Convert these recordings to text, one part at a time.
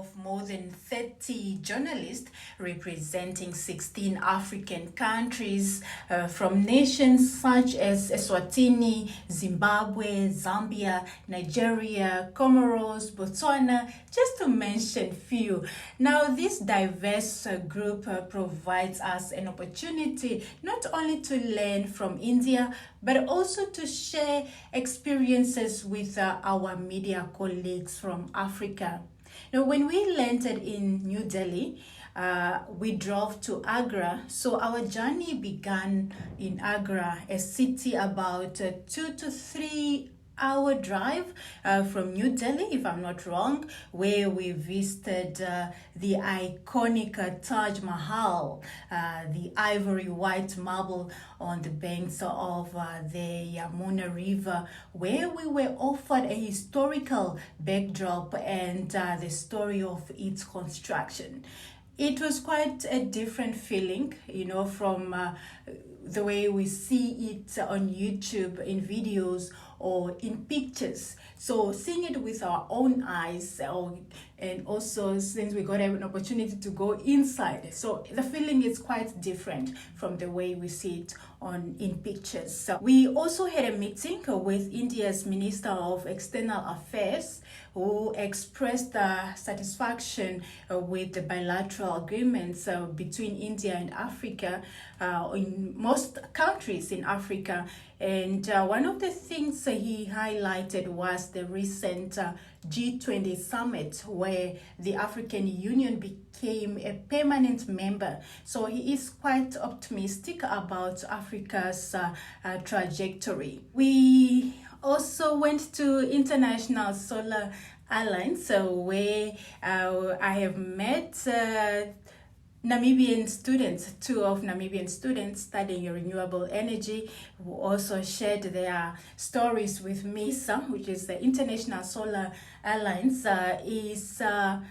Of more than 30 journalists representing 16 African countries from nations such as Eswatini, Zimbabwe, Zambia, Nigeria, Comoros, Botswana, just to mention few. Now, this diverse group provides us an opportunity not only to learn from India, but also to share experiences with our media colleagues from Africa. Now, when we landed in New Delhi, we drove to Agra. So our journey began in Agra, a city about 2 to 3 hour drive from New Delhi, if I'm not wrong, where we visited the iconic Taj Mahal, the ivory white marble on the banks of the Yamuna River, where we were offered a historical backdrop and the story of its construction. It was quite a different feeling, from the way we see it on YouTube in videos or in pictures. So seeing it with our own eyes, and also since we got an opportunity to go inside, so the feeling is quite different from the way we see it in pictures. So we also had a meeting with India's Minister of External Affairs, who expressed satisfaction with the bilateral agreements between India and Africa in most countries in Africa. And one of the things he highlighted was the recent G20 summit, where the African Union became a permanent member. So he is quite optimistic about Africa's trajectory. We also went to International Solar Airlines, where I have met Namibian students, two of Namibian students studying renewable energy, who also shared their stories with me. Which is the International Solar Alliance, is a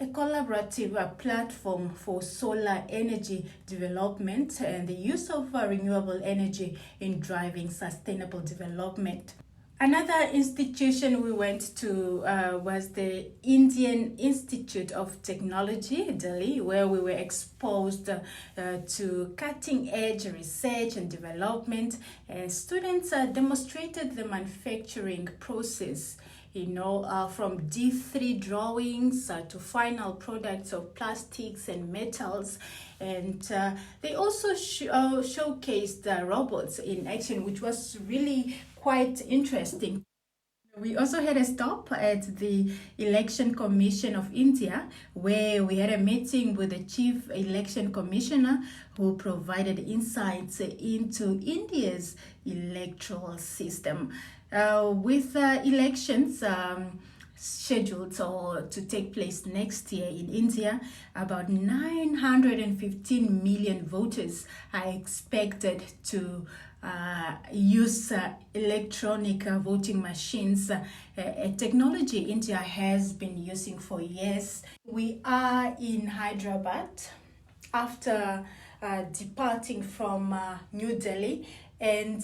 collaborative platform for solar energy development and the use of renewable energy in driving sustainable development. Another institution we went to was the Indian Institute of Technology, Delhi, where we were exposed to cutting-edge research and development, and students demonstrated the manufacturing process, from D3 drawings to final products of plastics and metals. And they also showcased robots in action, which was really quite interesting. We also had a stop at the Election Commission of India, where we had a meeting with the Chief Election Commissioner, who provided insights into India's electoral system. With elections scheduled to take place next year in India, about 915 million voters are expected to use electronic voting machines, a technology India has been using for years. We are in Hyderabad after departing from New Delhi, and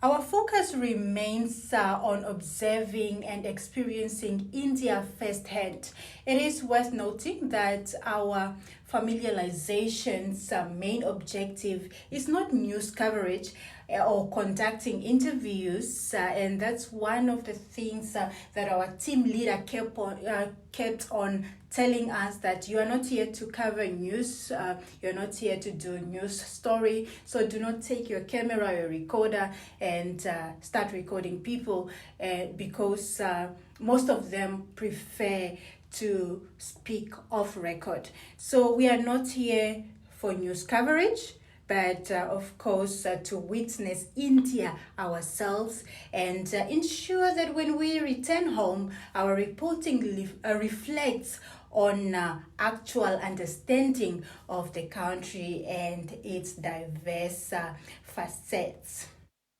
our focus remains on observing and experiencing India firsthand. It is worth noting that our familiarization's main objective is not news coverage or conducting interviews, and that's one of the things that our team leader kept on telling us, that you are not here to cover news, you're not here to do news story, so do not take your camera or recorder and start recording people, because most of them prefer to speak off record. So we are not here for news coverage, but of course to witness India ourselves and ensure that when we return home, our reporting reflects on actual understanding of the country and its diverse facets.